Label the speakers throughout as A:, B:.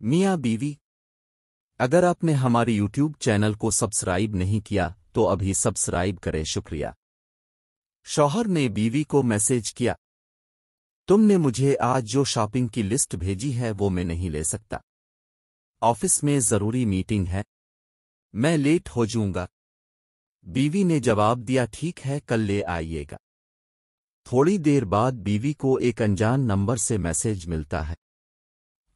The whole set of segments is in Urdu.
A: میاں بیوی، اگر آپ نے ہماری یوٹیوب چینل کو سبسکرائب نہیں کیا تو ابھی سبسکرائب کریں، شکریہ۔ شوہر نے بیوی کو میسج کیا، تم نے مجھے آج جو شاپنگ کی لسٹ بھیجی ہے وہ میں نہیں لے سکتا، آفس میں ضروری میٹنگ ہے، میں لیٹ ہو جاؤں گا۔ بیوی نے جواب دیا، ٹھیک ہے، کل لے آئیے گا۔ تھوڑی دیر بعد بیوی کو ایک انجان نمبر سے میسج ملتا ہے،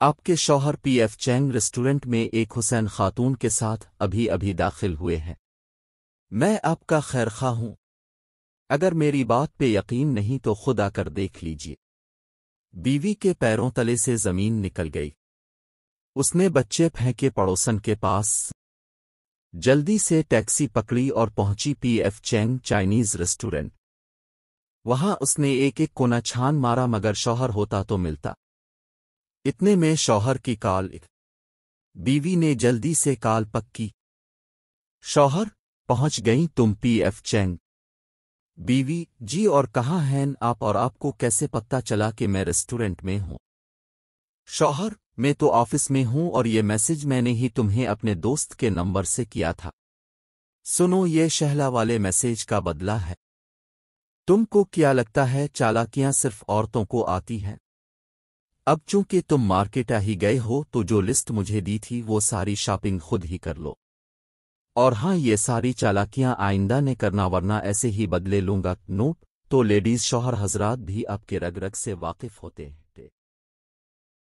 A: آپ کے شوہر پی ایف چینگ ریسٹورنٹ میں ایک حسین خاتون کے ساتھ ابھی داخل ہوئے ہیں، میں آپ کا خیرخواہ ہوں، اگر میری بات پہ یقین نہیں تو خود آ کر دیکھ لیجیے۔ بیوی کے پیروں تلے سے زمین نکل گئی، اس نے بچے پھینکے پڑوسن کے پاس، جلدی سے ٹیکسی پکڑی اور پہنچی P F Chang Chinese restaurant. وہاں اس نے ایک کونا چھان مارا مگر شوہر ہوتا تو ملتا۔ اتنے میں شوہر کی کال، بیوی نے جلدی سے کال پک کی، شوہر، پہنچ گئیں تم پی ایف چینگ؟ بیوی، جی، اور کہاں ہیں آپ اور آپ کو کیسے پتہ چلا کہ میں ریسٹورنٹ میں ہوں؟ شوہر، میں تو آفس میں ہوں اور یہ میسج میں نے ہی تمہیں اپنے دوست کے نمبر سے کیا تھا۔ سنو، یہ شہلا والے میسج کا بدلہ ہے۔ تم کو کیا لگتا ہے چالاکیاں صرف عورتوں کو آتی ہیں؟ اب چونکہ تم مارکیٹ ہی گئے ہو تو جو لسٹ مجھے دی تھی وہ ساری شاپنگ خود ہی کر لو، اور ہاں، یہ ساری چالاکیاں آئندہ نے کرنا ورنہ ایسے ہی بدلے لوں گا۔ نوٹ: تو لیڈیز شوہر حضرات بھی آپ کے رگ رگ سے واقف ہوتے ہیں۔